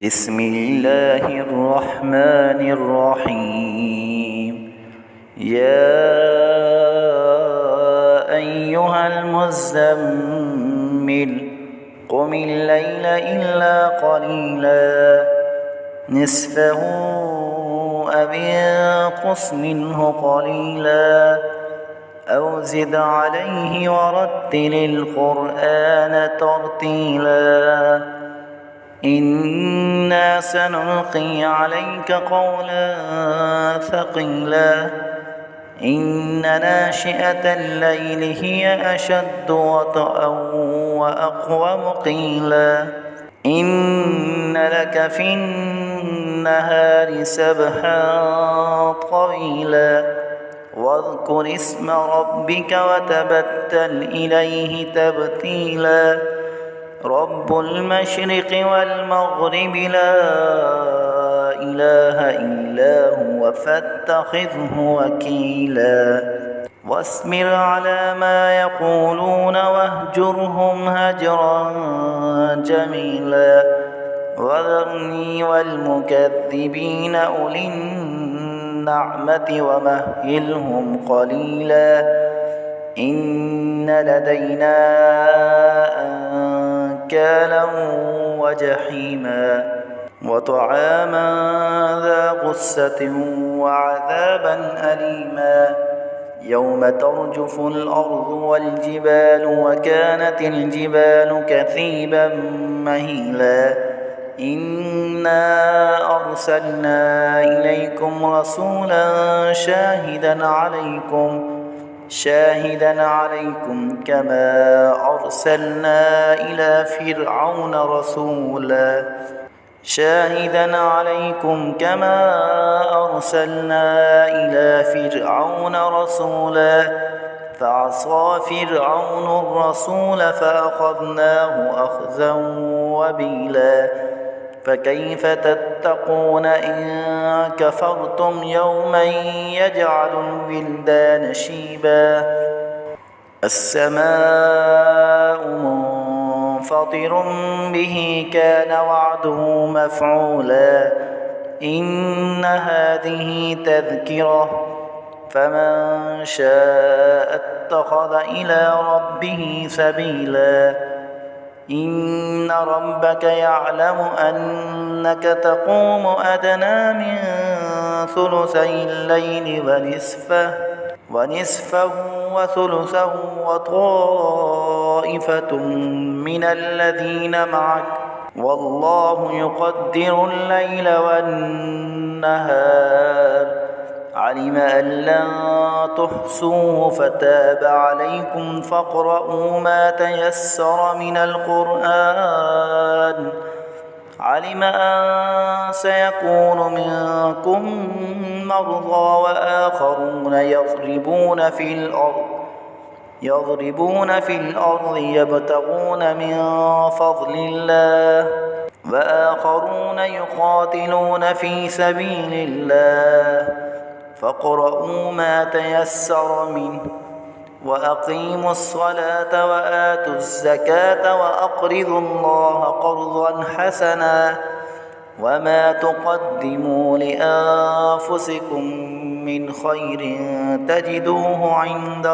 بسم الله الرحمن الرحيم. يا أيها المزمل قم الليل إلا قليلا نصفه أو انقص منه قليلا أو زد عليه ورتل القرآن ترتيلا إنا سنلقي عليك قولا ثقيلا إن ناشئة الليل هي أشد وطئا وأقوم قيلا إن لك في النهار سبحا طويلا واذكر اسم ربك وتبتل إليه تبتيلا رب المشرق والمغرب لا إله إلا هو فاتخذه وكيلا واصبر على ما يقولون واهجرهم هجرا جميلا وذرني والمكذبين أولي النعمة ومهلهم قليلا إن لدينا أنكالا وجحيما وطعاما ذا غصة وعذابا أليما يوم ترجف الأرض والجبال وكانت الجبال كثيبا مهيلا إنا أرسلنا إليكم رسولا شاهدا عليكم كما أرسلنا إلى فرعون رسولا فعصى فرعون الرسول فأخذناه أخذا وبيلا فكيف تتقون إن كفرتم يوما يجعل الولدان شيبا السماء منفطر به كان وعده مفعولا إن هذه تذكرة فمن شاء اتخذ إلى ربه سبيلا إن ربك يعلم أنك تقوم أدنى من ثلثي الليل ونصفه وثلثه وطائفة من الذين معك والله يقدر الليل والنهار علم أن لن تحصوه فتاب عليكم فاقرؤوا ما تيسر من القرآن علم أن سيكون منكم مرضى وآخرون يضربون في الأرض يبتغون من فضل الله وآخرون يقاتلون في سبيل الله فاقرؤوا ما تيسر منه وأقيموا الصلاة وآتوا الزكاة وأقرضوا الله قرضا حسنا وما تقدموا لأنفسكم من خير تجدوه عند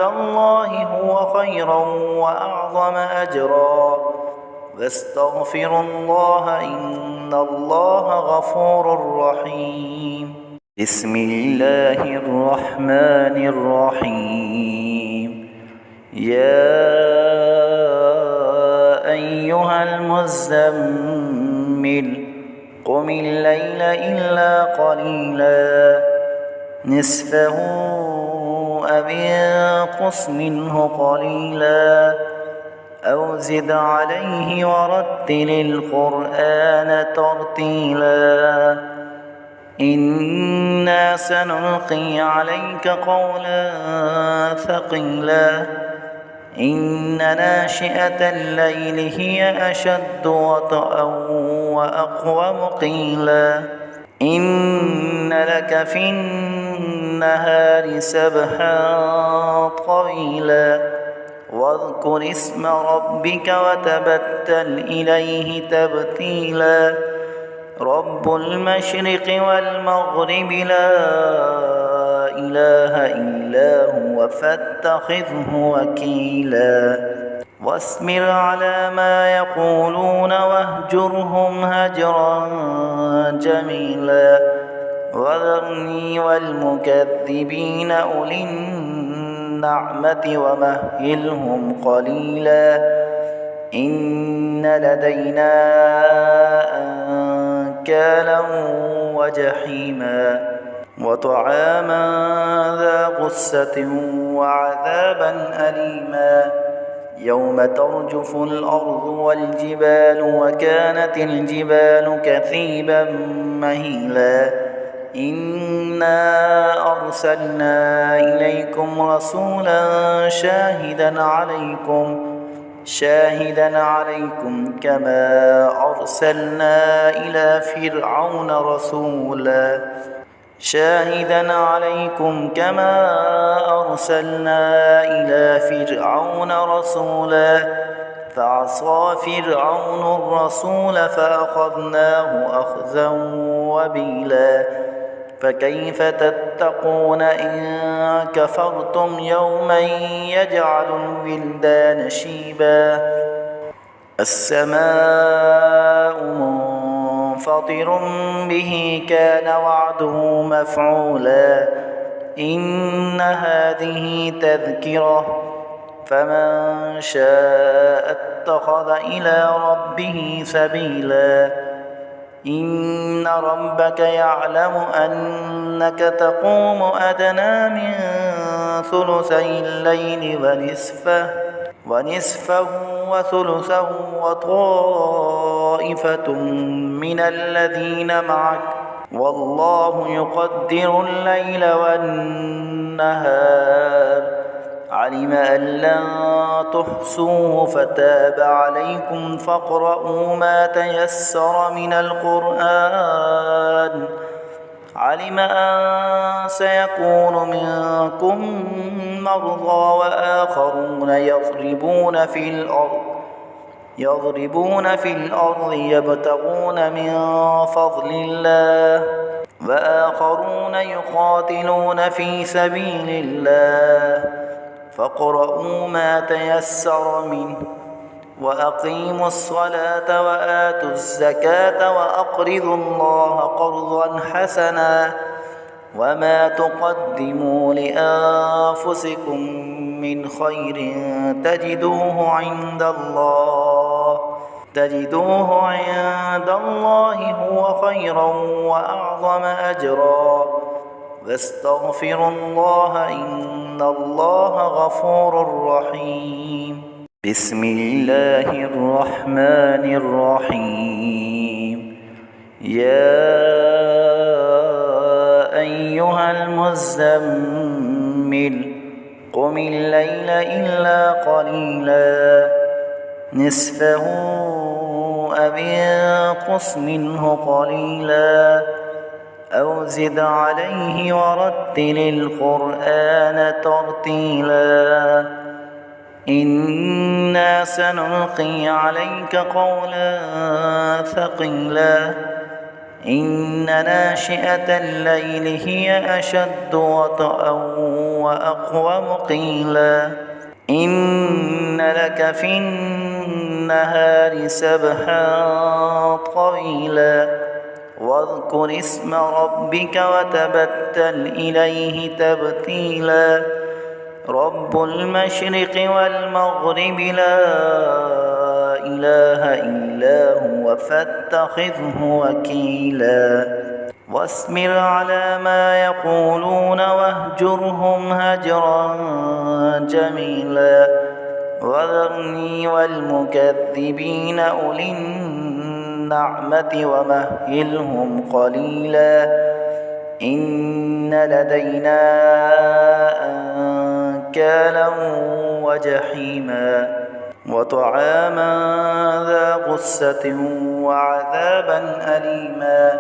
الله هو خيرا وأعظم أجرا واستغفروا الله إن الله غفور رحيم. بسم الله الرحمن الرحيم. يا أيها المزمل قم الليل إلا قليلا نصفه أو انقص منه قليلا أو زد عليه ورتل القرآن ترتيلا إنا سنلقي عليك قولا ثقيلا إن ناشئة الليل هي أشد وطئا وأقوم قيلا إن لك في النهار سبحا طويلا واذكر اسم ربك وتبتل إليه تبتيلا رب المشرق والمغرب لا إله إلا هو فاتخذه وكيلا واصبر على ما يقولون واهجرهم هجرا جميلا وذرني والمكذبين أولي النعمة ومهلهم قليلا إن لدينا أنكالا وجحيما وطعاما ذا غصة وعذابا أليما يوم ترجف الأرض والجبال وكانت الجبال كثيبا مهيلا إنا أرسلنا إليكم رسولا شاهدا عليكم كما أرسلنا إلى فرعون رسولا فعصى فرعون الرسول فأخذناه أخذا وبيلا فكيف تتقون إن كفرتم يوما يجعل الولدان شيبا السماء منفطر به كان وعده مفعولا إن هذه تذكرة فمن شاء اتخذ إلى ربه سبيلا إن ربك يعلم أنك تقوم أدنى من ثلثي الليل ونصفه وثلثه وطائفة من الذين معك والله يقدر الليل والنهار علم أن لن تحصوه فتاب عليكم فاقرؤوا ما تيسر من القرآن علم أن سيكون منكم مرضى وآخرون يضربون في الأرض يبتغون من فضل الله وآخرون يقاتلون في سبيل الله فاقرؤوا ما تيسر منه وأقيموا الصلاة وآتوا الزكاة وأقرضوا الله قرضا حسنا وما تقدموا لأنفسكم من خير تجدوه عند الله هو خيرا وأعظم أجرا واستغفروا الله إن الله غفور رحيم بسم الله الرحمن الرحيم يا أيها المزمل قم الليل إلا قليلا نصفه أو انقص منه قليلا أو زد عليه ورتل القرآن ترتيلا إنا سنلقي عليك قولا ثقيلا إن ناشئة الليل هي أشد وطئا وأقوم قيلا إن لك في النهار سبحا طويلا واذكر اسم ربك وتبتل إليه تبتيلا رب المشرق والمغرب لا إله إلا هو فاتخذه وكيلا واصبر على ما يقولون واهجرهم هجرا جميلا وذرني والمكذبين أولي النعمة ومهلهم قليلا إن لدينا أنكالا وجحيما وطعاما ذا غصة وعذابا أليما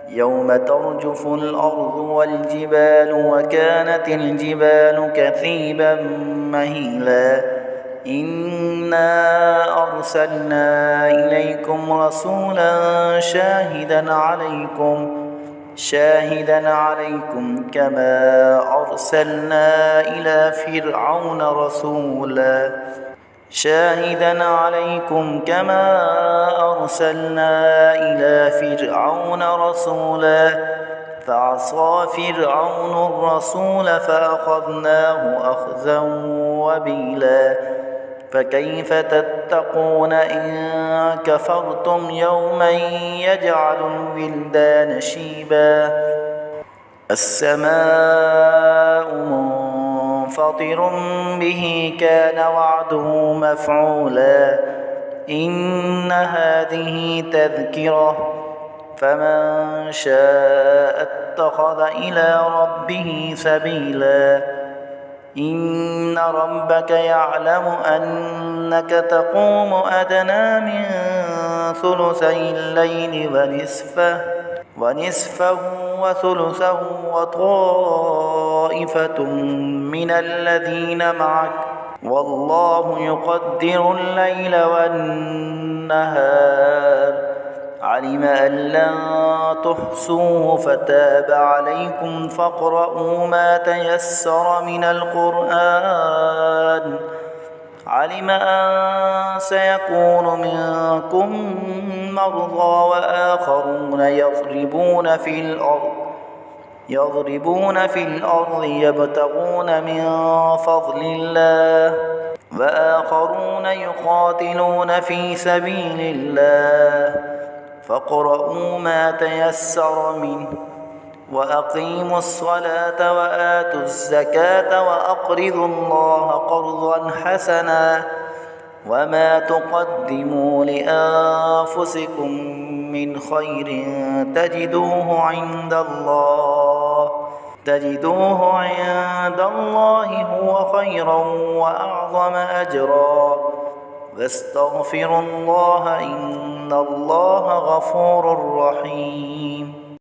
يوم ترجف الأرض والجبال وكانت الجبال كثيبا مهيلا إنا أرسلنا إليكم رسولا شاهدا عليكم كما أرسلنا إلى فرعون رسولا فعصى فرعون الرسول فأخذناه أخذا وبيلا فكيف تتقون إن كفرتم يوما يجعل الولدان شيبا السماء منفطر به كان وعده مفعولا إن هذه تذكرة فمن شاء اتخذ إلى ربه سبيلا إن ربك يعلم أنك تقوم أدنى من ثلثي الليل ونصفه وثلثه وطائفة من الذين معك والله يقدر الليل والنهار علم أن لن تحصوه فتاب عليكم فاقرؤوا ما تيسر من القرآن علم أن سيكون منكم مرضى وآخرون يضربون في الأرض يبتغون من فضل الله وآخرون يقاتلون في سبيل الله فاقرؤوا ما تيسر منه وأقيموا الصلاة وآتوا الزكاة وأقرضوا الله قرضا حسنا وما تقدموا لأنفسكم من خير تجدوه عند الله هو خيرا وأعظم أجرا واستغفروا الله إن الله غفور رحيم